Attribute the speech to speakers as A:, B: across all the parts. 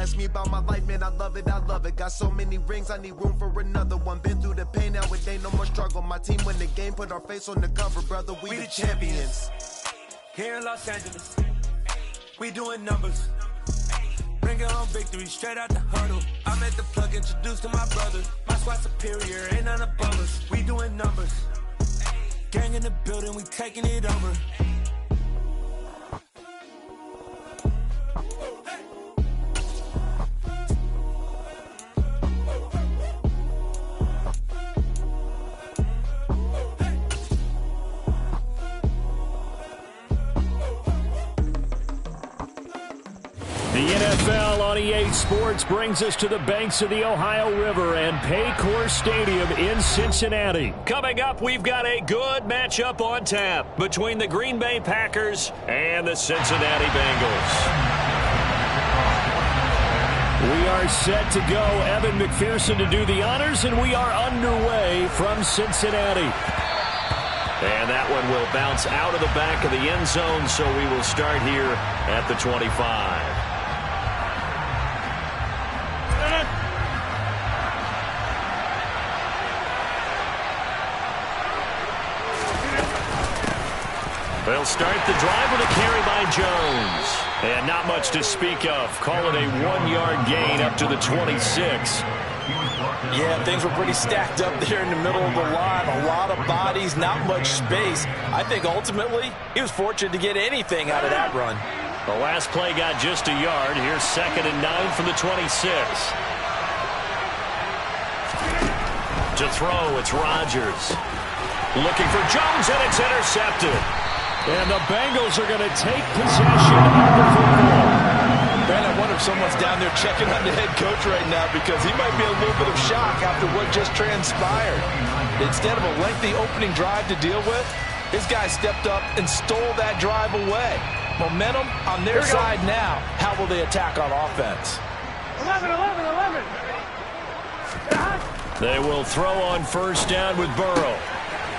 A: ask me about my life, man, I love it, I love it. Got so many rings, I need room for another one. Been through the pain, now it ain't no more struggle. My team win the game, put our face on the cover, brother, we the champions.
B: Here in Los Angeles, we doing numbers. Bringing home victory straight out the huddle. I'm at the plug, introduced to my brother. My squad superior, ain't none above us. We doing numbers. Gang in the building, we taking it over.
C: The NFL on EA Sports brings us to the banks of the Ohio River and Paycor Stadium in Cincinnati. Coming up, we've got a good matchup on tap between the Green Bay Packers and the Cincinnati Bengals. We are set to go. Evan McPherson to do the honors, and we are underway from Cincinnati. And that one will bounce out of the back of the end zone, so we will start here at the 25. They'll start the drive with a carry by Jones. And not much to speak of. Call it a 1-yard gain up to the 26.
D: Yeah, things were pretty stacked up there in the middle of the line. A lot of bodies, not much space. I think ultimately he was fortunate to get anything out of that run.
C: The last play got just a yard. Here's 2nd and 9 from the 26. To throw, it's Rodgers. Looking for Jones, and it's intercepted. And the Bengals are going to take possession of the football.
D: Man, I wonder if someone's down there checking on the head coach right now because he might be a little bit of shock after what just transpired. Instead of a lengthy opening drive to deal with, his guy stepped up and stole that drive away. Momentum on their side now. How will they attack on offense?
E: 11.
C: They will throw on first down with Burrow.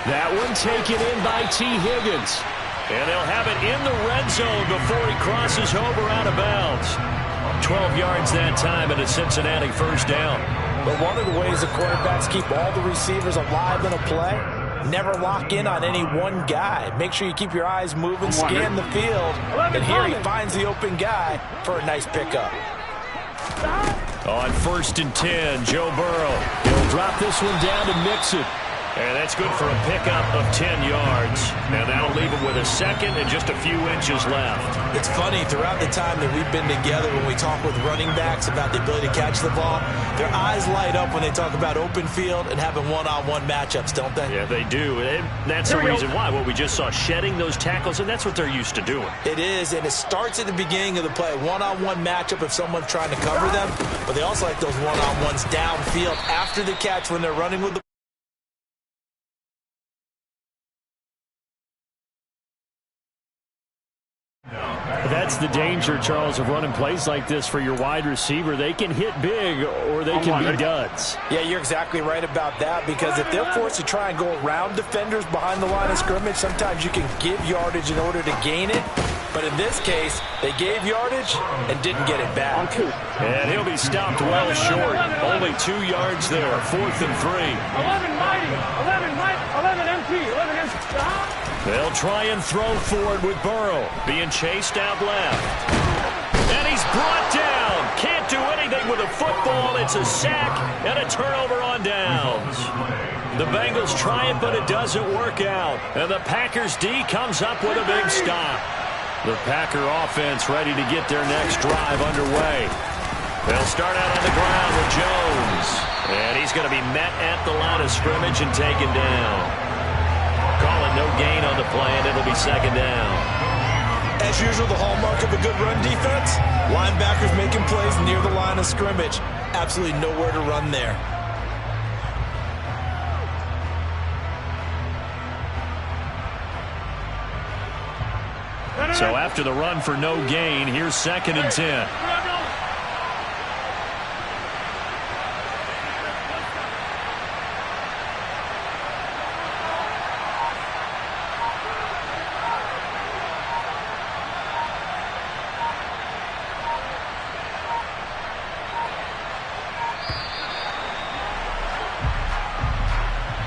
C: That one taken in by T. Higgins. And they'll have it in the red zone before he crosses over out of bounds. 12 yards that time and a Cincinnati first down.
D: But one of the ways the quarterbacks keep all the receivers alive in a play, never lock in on any one guy. Make sure you keep your eyes moving, scan the field, and here he finds the open guy for a nice pickup.
C: On 1st and 10, Joe Burrow. He'll drop this one down to Mixon. And that's good for a pickup of 10 yards. And that'll leave him with a second and just a few inches left.
D: It's funny, throughout the time that we've been together, when we talk with running backs about the ability to catch the ball, their eyes light up when they talk about open field and having one-on-one matchups, don't they?
C: Yeah, they do. And that's the reason why. What we just saw, shedding those tackles, and that's what they're used to doing.
D: It is, and it starts at the beginning of the play. One-on-one matchup if someone's trying to cover them, but they also like those one-on-ones downfield after the catch when they're running with the
C: That's the danger, Charles, of running plays like this for your wide receiver. They can hit big or they can be duds.
D: Yeah, you're exactly right about that because if they're forced to try and go around defenders behind the line of scrimmage, sometimes you can give yardage in order to gain it. But in this case, they gave yardage and didn't get it back.
C: And he'll be stopped well short. Only 2 yards there, 4th and 3.
E: 11 mighty, 11 MT, 11 MT.
C: They'll try and throw forward with Burrow, being chased out left. And he's brought down. Can't do anything with a football. It's a sack and a turnover on downs. The Bengals try it, but it doesn't work out. And the Packers D comes up with a big stop. The Packer offense ready to get their next drive underway. They'll start out on the ground with Jones. And he's going to be met at the line of scrimmage and taken down. Calling no gain on the play, and it'll be 2nd down.
D: As usual, the hallmark of a good run defense, linebackers making plays near the line of scrimmage. Absolutely nowhere to run there.
C: So after the run for no gain, here's 2nd and 10.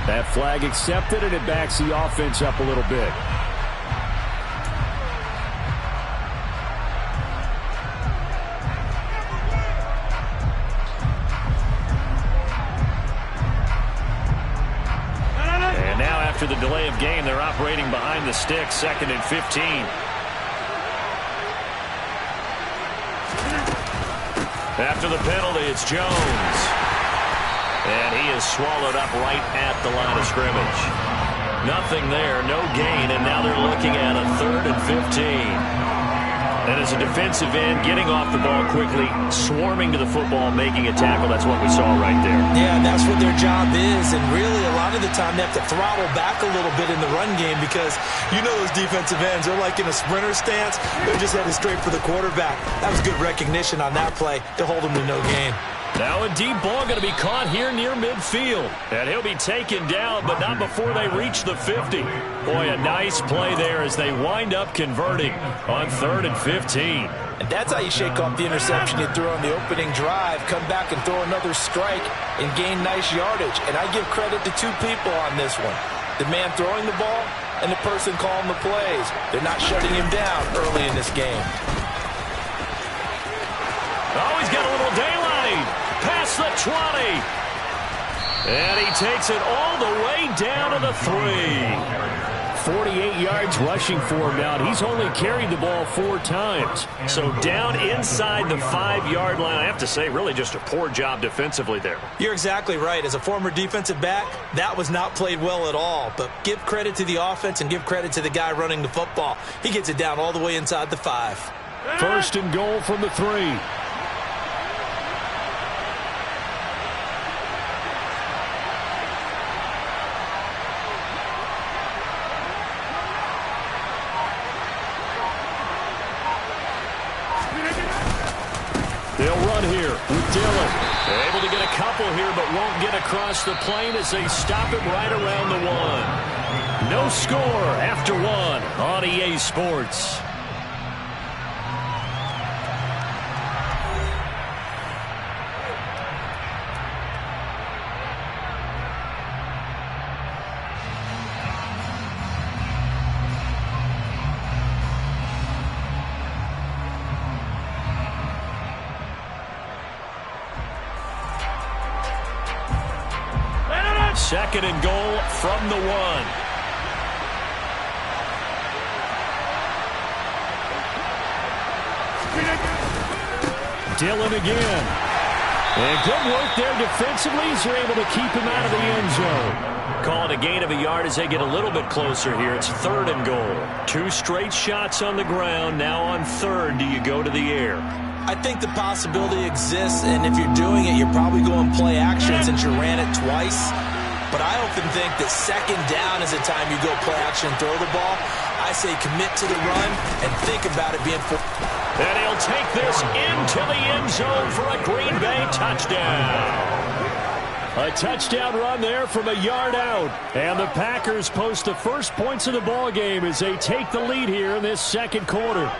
C: That flag accepted, and it backs the offense up a little bit. And now after the delay of game, they're operating behind the sticks, 2nd and 15. After the penalty, it's Jones. And he is swallowed up right at the line of scrimmage. Nothing there, no gain, and now they're looking at a 3rd and 15. And as a defensive end, getting off the ball quickly, swarming to the football, making a tackle, that's what we saw right there.
D: Yeah, and that's what their job is, and really a lot of the time they have to throttle back a little bit in the run game because you know those defensive ends, they're like in a sprinter stance. They're just headed straight for the quarterback. That was good recognition on that play to hold them to no gain.
C: Now a deep ball going to be caught here near midfield. And he'll be taken down, but not before they reach the 50. Boy, a nice play there as they wind up converting on 3rd and 15.
D: And that's how you shake off the interception you threw on the opening drive, come back and throw another strike and gain nice yardage. And I give credit to two people on this one. The man throwing the ball and the person calling the plays. They're not shutting him down early in this game.
C: Oh, he's got a little daylight. Past the 20. And he takes it all the way down to the 3. 48 yards rushing for him now. He's only carried the ball 4 times. So down inside the 5-yard line. I have to say, really just a poor job defensively there.
D: You're exactly right. As a former defensive back, that was not played well at all. But give credit to the offense and give credit to the guy running the football. He gets it down all the way inside the 5.
C: 1st and goal from the 3. They'll run here with Dillon. Able to get a couple here, but won't get across the plane as they stop him right around the 1. No score after 1 on EA Sports. Second and goal from the 1. Dillon again. And good work there defensively as they're able to keep him out of the end zone. Call it a gain of a yard as they get a little bit closer here. It's 3rd and goal. 2 straight shots on the ground. Now on 3rd, do you go to the air?
D: I think the possibility exists, and if you're doing it, you're probably going play action since you ran it twice. But I often think that 2nd down is the time you go play action and throw the ball. I say commit to the run and think about it being for.
C: And he'll take this into the end zone for a Green Bay touchdown. A touchdown run there from a yard out. And the Packers post the first points of the ball game as they take the lead here in this 2nd quarter.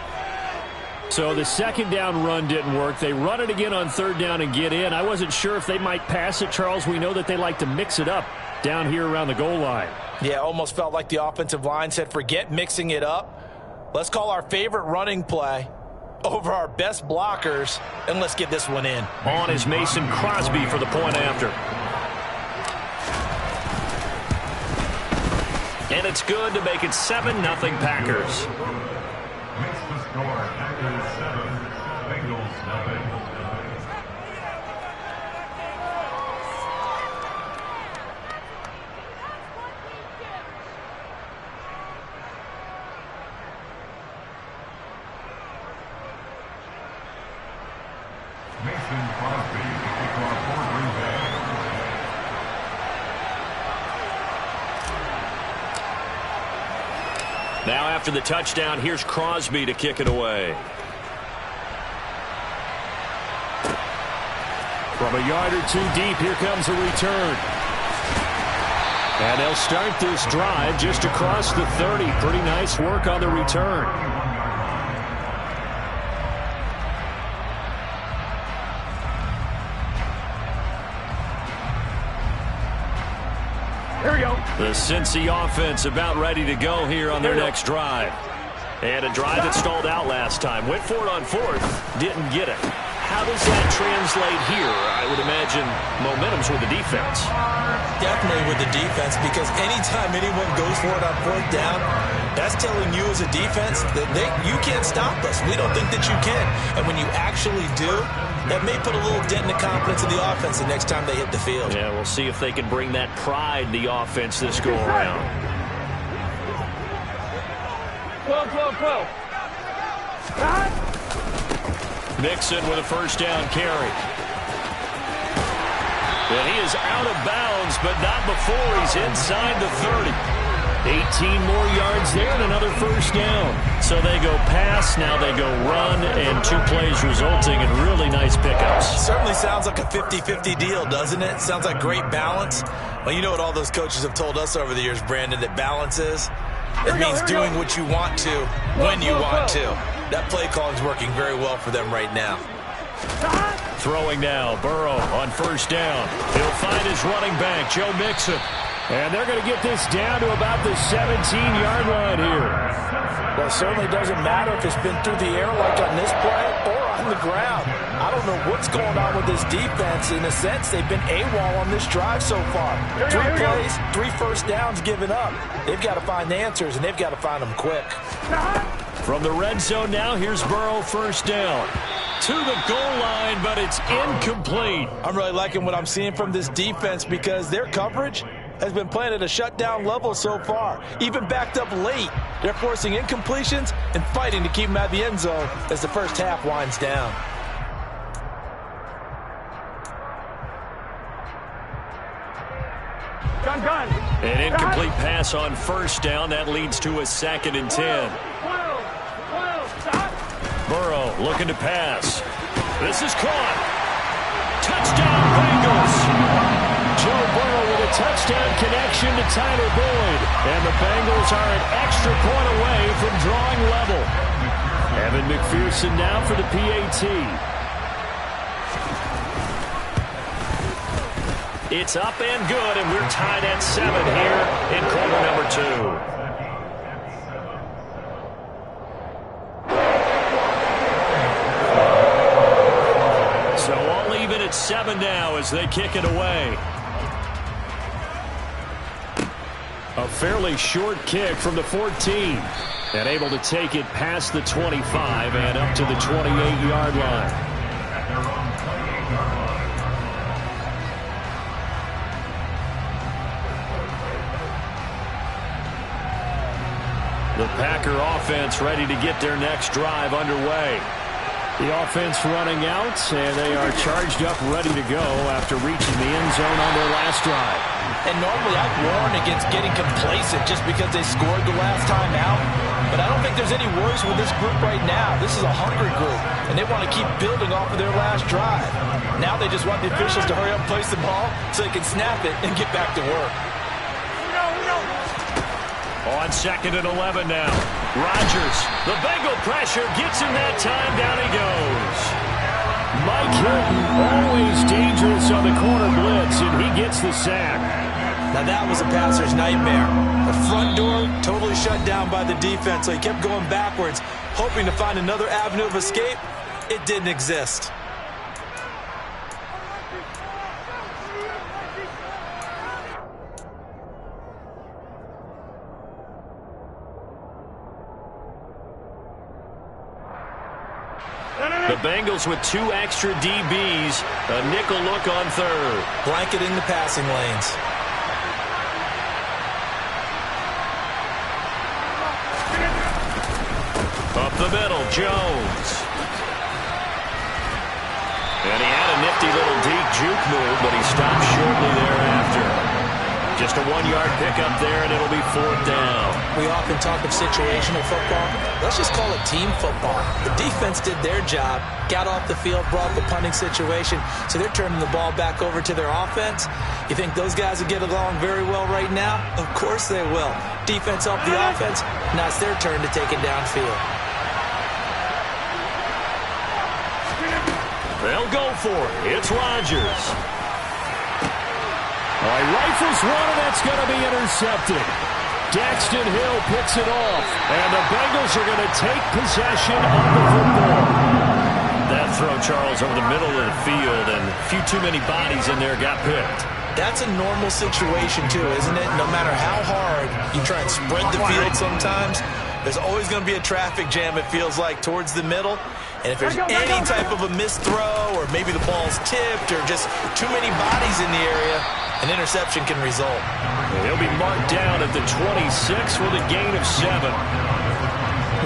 C: So the 2nd down run didn't work. They run it again on 3rd down and get in. I wasn't sure if they might pass it, Charles. We know that they like to mix it up down here around the goal line.
D: Yeah, almost felt like the offensive line said, forget mixing it up. Let's call our favorite running play over our best blockers, and let's get this one in.
C: On is Mason Crosby for the point after. And it's good to make it 7-0 Packers.
F: Makes the score Packers 7, Bengals nothing. Mason Crosby, the kickoff for Green Bay.
C: Now after the touchdown, here's Crosby to kick it away. From a yard or 2 deep, here comes a return. And they'll start this drive just across the 30. Pretty nice work on the return.
E: Here we go.
C: The Cincy offense about ready to go here on their next drive. And a drive that stalled out last time. Went for it on fourth, didn't get it. How does that translate here? I would imagine momentum's with the defense.
D: Definitely with the defense, because anytime anyone goes for it on fourth down, that's telling you as a defense that you can't stop us. We don't think that you can. And when you actually do, that may put a little dent in the confidence of the offense the next time they hit the field.
C: Yeah, we'll see if they can bring that pride in the offense this go around.
E: 12, 12, 12.
C: Mixon with a first down carry. And he is out of bounds, but not before he's inside the 30. 18 more yards there and another first down. So they go pass, now they go run, and 2 plays resulting in really nice pickups.
D: Certainly sounds like a 50-50 deal, doesn't it? Sounds like great balance. Well, you know what all those coaches have told us over the years, Brandon, that balance is? It means doing what you want to when you want to. That play calling is working very well for them right now.
C: Throwing now, Burrow on first down. He'll find his running back, Joe Mixon. And they're going to get this down to about the 17-yard line here.
D: Well, it certainly doesn't matter if it's been through the air like on this play or on the ground. I don't know what's going on with this defense. In a sense, they've been AWOL on this drive so far. 3 plays, 3 first downs given up. They've got to find the answers, and they've got to find them quick.
C: From the red zone now, here's Burrow first down. To the goal line, but it's incomplete.
D: I'm really liking what I'm seeing from this defense because their coverage has been playing at a shutdown level so far. Even backed up late, they're forcing incompletions and fighting to keep them out of the end zone as the first half winds down.
E: Gun.
C: An incomplete pass on first down. That leads to a 2nd and 10.
E: 12, stop.
C: Burrow looking to pass. This is caught. Touchdown, Bengals. Joe Burrow with a touchdown connection to Tyler Boyd. And the Bengals are an extra point away from drawing level. Evan McPherson now for the PAT. It's up and good, and we're tied at 7 here in quarter number 2. So all even at 7 now as they kick it away. A fairly short kick from the 14. And able to take it past the 25 and up to the 28-yard line. The Packer offense ready to get their next drive underway. The offense running out, and they are charged up, ready to go after reaching the end zone on their last drive.
D: And normally I'd warn against getting complacent just because they scored the last time out. But I don't think there's any worries with this group right now. This is a hungry group, and they want to keep building off of their last drive. Now they just want the officials to hurry up and place the ball so they can snap it and get back to work.
C: On 2nd and 11 now. Rodgers, the Bengal pressure gets him that time. Down he goes. Mike Hilton, always dangerous on the corner blitz, and he gets the sack.
D: Now that was a passer's nightmare. The front door totally shut down by the defense, so he kept going backwards, hoping to find another avenue of escape. It didn't exist.
C: The Bengals with 2 extra DBs, a nickel look on 3rd.
D: Blanketing the passing lanes.
C: Up the middle, Jones. And he had a nifty little deep juke move, but he stopped shortly thereafter. Just a 1-yard pickup there, and it'll be 4th down.
D: We often talk of situational football. Let's just call it team football. The defense did their job, got off the field, brought the punting situation, so they're turning the ball back over to their offense. You think those guys will get along very well right now? Of course they will. Defense helped the offense. Now it's their turn to take it downfield.
C: They'll go for it. It's Rodgers. Oh, he rifles one, and that's going to be intercepted. Daxton Hill picks it off, and the Bengals are going to take possession of the football. That throw, Charles, over the middle of the field, and a few too many bodies in there got picked.
D: That's a normal situation, too, isn't it? No matter how hard you try and spread the field sometimes, there's always going to be a traffic jam, it feels like, towards the middle. And if there's any type of a missed throw, or maybe the ball's tipped, or just too many bodies in the area, an interception can result.
C: He'll be marked down at the 26 with a gain of 7.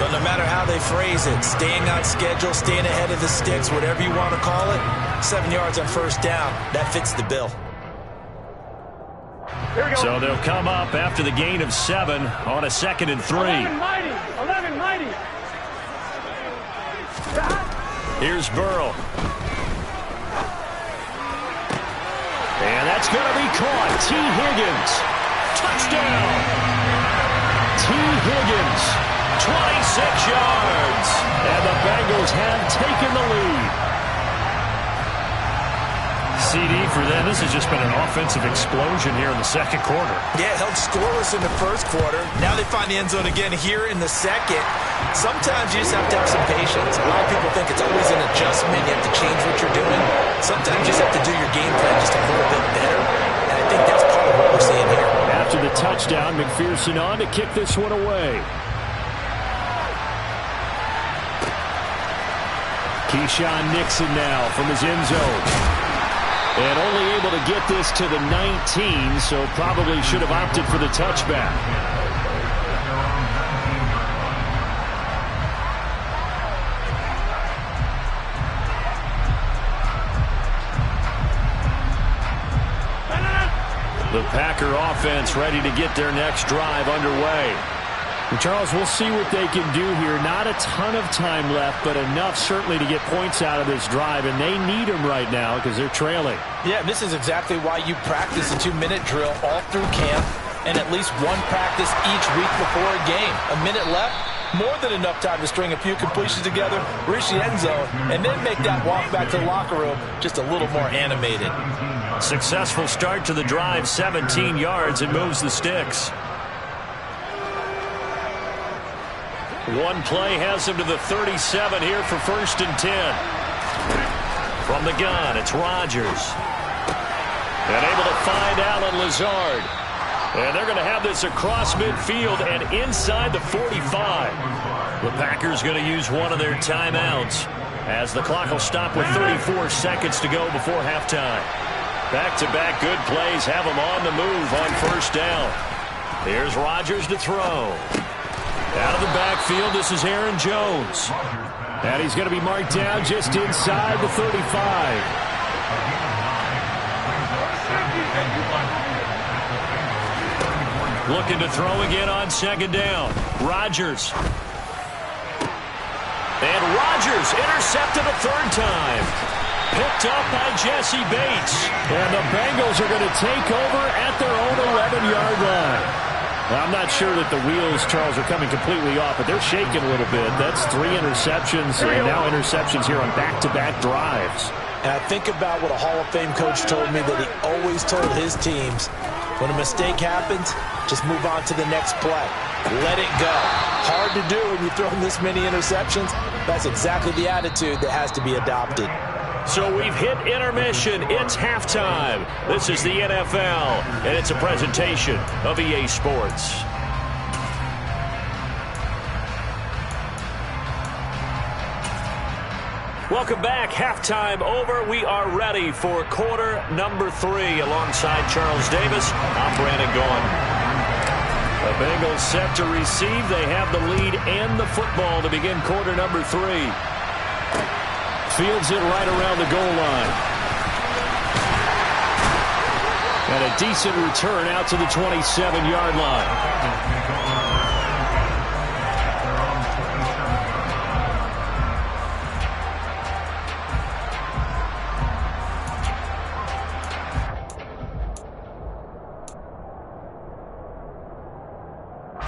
D: But no matter how they phrase it, staying on schedule, staying ahead of the sticks, whatever you want to call it, 7 yards on first down, that fits the bill.
C: So they'll come up after the gain of 7 on a 2nd and 3.
E: 11 mighty.
C: Here's Burrow. And that's going to be caught. T. Higgins. Touchdown. T. Higgins. 26 yards. And the Bengals have taken the lead. CD for them. This has just been an offensive explosion here in the second quarter.
D: Yeah, held scoreless in the first quarter. Now they find the end zone again here in the second. Sometimes you just have to have some patience. A lot of people think it's always an adjustment. You have to change what you're doing. Sometimes you just have to do your game plan just a little bit better. And I think that's part of what we're seeing here.
C: After the touchdown, McPherson on to kick this one away. Keyshawn Nixon now from his end zone. And only able to get this to the 19, so probably should have opted for the touchback. The Packer offense ready to get their next drive underway. And Charles, we'll see what they can do here. Not a ton of time left, but enough certainly to get points out of this drive, and they need them right now because they're trailing.
D: Yeah, this is exactly why you practice a 2-minute drill all through camp and at least one practice each week before a game. A minute left, more than enough time to string a few completions together, reach the end zone, and then make that walk back to the locker room just a little more animated.
C: Successful start to the drive, 17 yards, and moves the sticks. One play has him to the 37 here for 1st and 10. From the gun, it's Rodgers. And able to find Alan Lazard. And they're going to have this across midfield and inside the 45. The Packers going to use one of their timeouts as the clock will stop with 34 seconds to go before halftime. Back-to-back good plays have them on the move on 1st down. Here's Rodgers to throw. Out of the backfield, this is Aaron Jones. And he's going to be marked down just inside the 35. Looking to throw again on 2nd down. Rodgers. And Rodgers intercepted a 3rd time. Picked up by Jesse Bates. And the Bengals are going to take over at their own 11-yard line. Well, I'm not sure that the wheels, Charles, are coming completely off, but they're shaking a little bit. That's 3 interceptions, and now interceptions here on back-to-back drives.
D: And I think about what a Hall of Fame coach told me that he always told his teams, when a mistake happens, just move on to the next play. Let it go. Hard to do when you throw this many interceptions. That's exactly the attitude that has to be adopted.
C: So we've hit intermission. It's halftime. This is the NFL, and it's a presentation of EA Sports. Welcome back. Halftime over. We are ready for quarter number 3. Alongside Charles Davis, I'm Brandon Gaughan. The Bengals set to receive. They have the lead and the football to begin quarter number 3. Fields it right around the goal line. And a decent return out to the 27-yard line.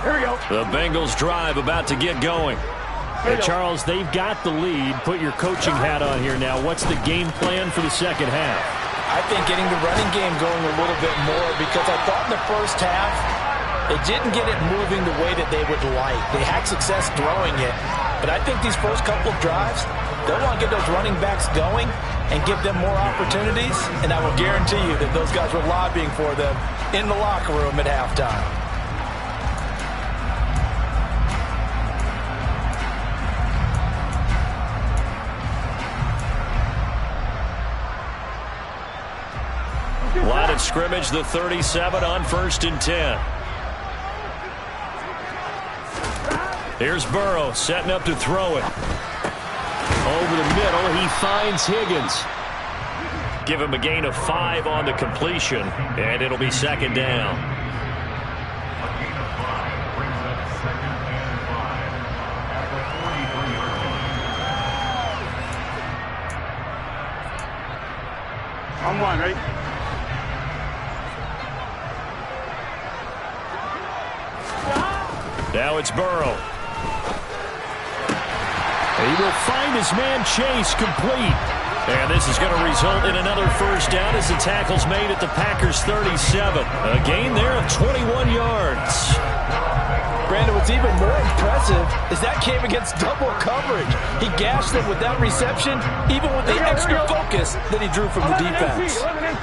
E: Here we go.
C: The Bengals drive about to get going. Hey, Charles, they've got the lead. Put your coaching hat on here now. What's the game plan for the second half?
D: I think getting the running game going a little bit more, because I thought in the first half they didn't get it moving the way that they would like. They had success throwing it, but I think these first couple of drives, they'll want to get those running backs going and give them more opportunities, and I will guarantee you that those guys were lobbying for them in the locker room at halftime.
C: Line of scrimmage, the 37 on 1st and 10. Here's Burrow setting up to throw it. Over the middle, he finds Higgins. Give him a gain of 5 on the completion, and it'll be 2nd down.
F: A gain of 5 brings up 2nd and 5 at the 43-yard line.
E: On one, ready?
C: Now it's Burrow. He will find his man Chase complete. And this is going to result in another 1st down as the tackle's made at the Packers' 37. A gain there of 21 yards.
D: Brandon, what's even more impressive is that came against double coverage. He gashed them with that reception, even with the extra focus that he drew from the defense.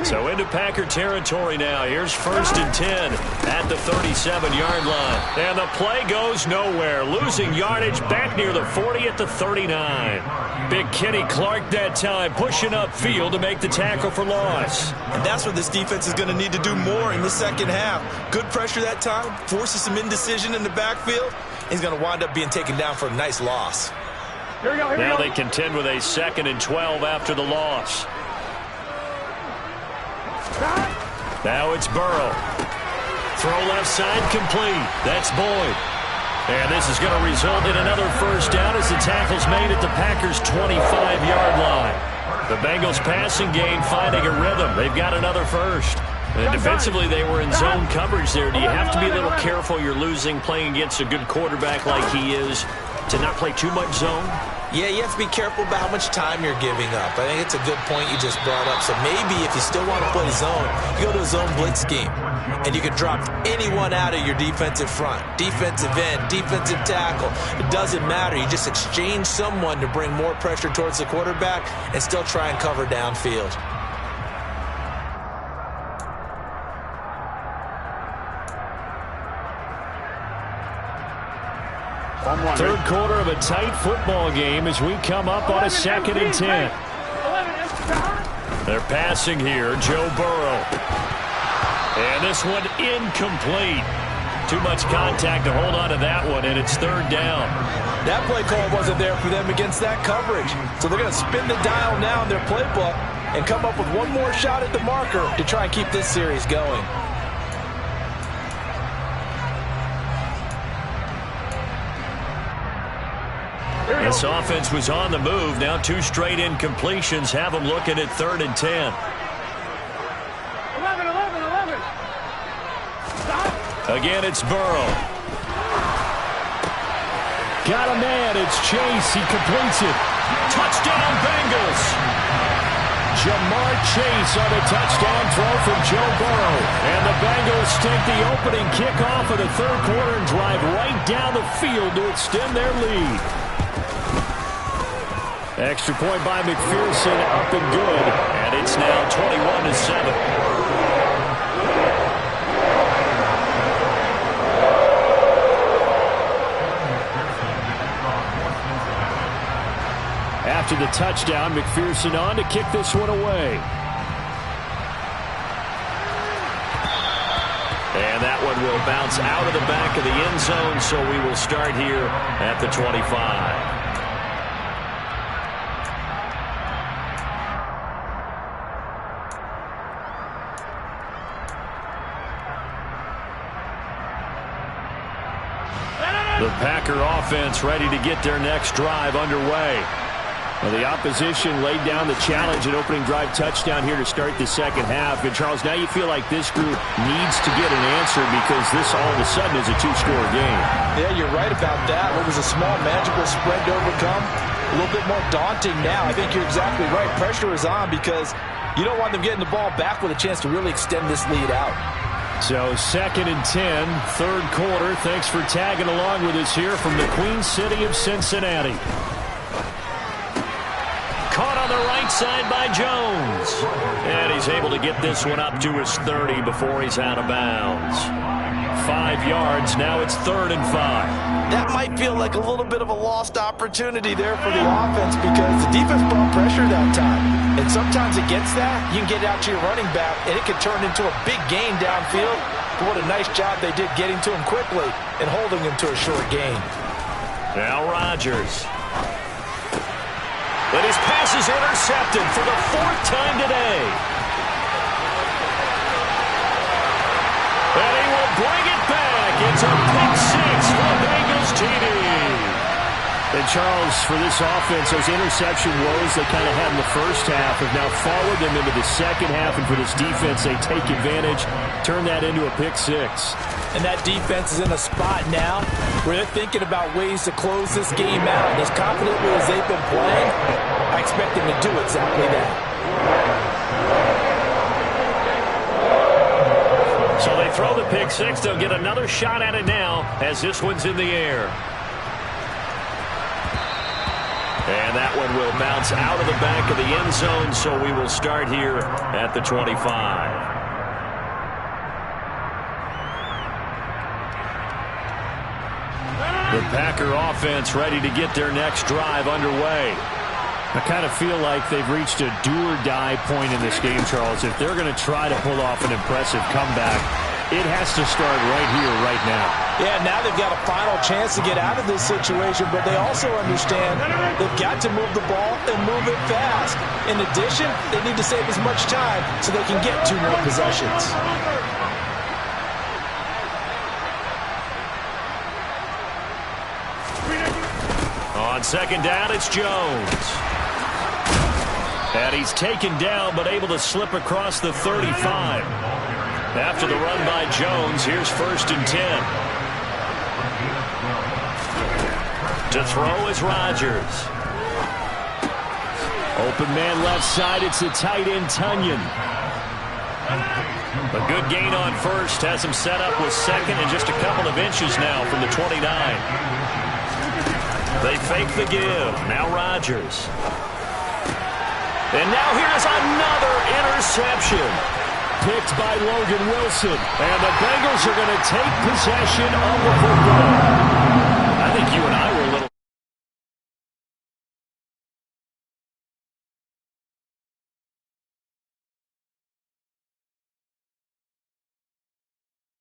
C: So into Packer territory now. Here's 1st and 10 at the 37-yard line. And the play goes nowhere. Losing yardage back near the 40 at the 39. Big Kenny Clark that time pushing upfield to make the tackle for loss.
G: And that's what this defense is going to need to do more in the second half. Good pressure that time, forces some indecision in the backfield. He's going to wind up being taken down for a nice loss.
C: Now they contend with a 2nd and 12 after the loss. Now it's Burrow. Throw left side complete. That's Boyd. And this is going to result in another 1st down as the tackle's made at the Packers' 25-yard line. The Bengals passing game finding a rhythm. They've got another 1st. And defensively, they were in zone coverage there. Do you have to be a little careful you're losing playing against a good quarterback like he is to not play too much zone?
G: Yeah, you have to be careful about how much time you're giving up. I think it's a good point you just brought up. So maybe if you still want to play zone, you go to a zone blitz scheme. And you can drop anyone out of your defensive front. Defensive end, defensive tackle. It doesn't matter. You just exchange someone to bring more pressure towards the quarterback and still try and cover downfield.
C: Third quarter of a tight football game as we come up on a 2nd and 10. They're passing here, Joe Burrow. And this one incomplete. Too much contact to hold on to that one, and it's 3rd down.
D: That play call wasn't there for them against that coverage. So they're going to spin the dial now in their playbook and come up with one more shot at the marker to try and keep this series going.
C: This offense was on the move. Now 2 straight incompletions have them looking at 3rd and 10.
E: 11.
C: Again, it's Burrow. Got a man. It's Chase. He completes it. Touchdown, Bengals. Jamar Chase on a touchdown throw from Joe Burrow. And the Bengals take the opening kickoff of the 3rd quarter and drive right down the field to extend their lead. Extra point by McPherson, up and good, and it's now 21-7. After the touchdown, McPherson on to kick this one away. And that one will bounce out of the back of the end zone, so we will start here at the 25. The Packer offense ready to get their next drive underway. Well, the opposition laid down the challenge and opening drive touchdown here to start the 2nd half. And, Charles, now you feel like this group needs to get an answer because this all of a sudden is a 2-score game.
D: Yeah, you're right about that. What was a small magical spread to overcome a little bit more daunting now. I think you're exactly right. Pressure is on because you don't want them getting the ball back with a chance to really extend this lead out.
C: So 2nd and 10, third quarter. Thanks for tagging along with us here from the Queen City of Cincinnati. Caught on the right side by Jones. And he's able to get this one up to his 30 before he's out of bounds. 5 yards. Now it's 3rd and 5.
D: That might feel like a little bit of a lost opportunity there for the offense because the defense brought pressure that time. And sometimes against that, you can get it out to your running back, and it can turn into a big gain downfield. But what a nice job they did getting to him quickly and holding him to a short gain.
C: Now Rodgers. But his pass is intercepted for the 4th time today. And he will bring it back. It's a pick 6 for the Bengals TD. And Charles, for this offense, those interception woes they kind of had in the first half have now followed them into the second half. And for this defense, they take advantage, turn that into a pick 6.
D: And that defense is in a spot now where they're thinking about ways to close this game out. And as confidently as they've been playing, I expect them to do exactly that.
C: So they throw the pick 6. They'll get another shot at it now as this one's in the air. And that one will bounce out of the back of the end zone, so we will start here at the 25. The Packer offense ready to get their next drive underway. I kind of feel like they've reached a do-or-die point in this game, Charles. If they're going to try to pull off an impressive comeback, it has to start right here, right now.
D: Yeah, now they've got a final chance to get out of this situation, but they also understand they've got to move the ball and move it fast. In addition, they need to save as much time so they can get 2 more possessions.
C: On 2nd down, it's Jones. And he's taken down, but able to slip across the 35. After the run by Jones, here's 1st and 10. To throw is Rodgers. Open man left side, it's the tight end, Tunyon. A good gain on 1st, has him set up with 2nd and just a couple of inches now from the 29. They fake the give. Now Rodgers. And now here's another interception. Picked by Logan Wilson. And the Bengals are going to take possession of the football.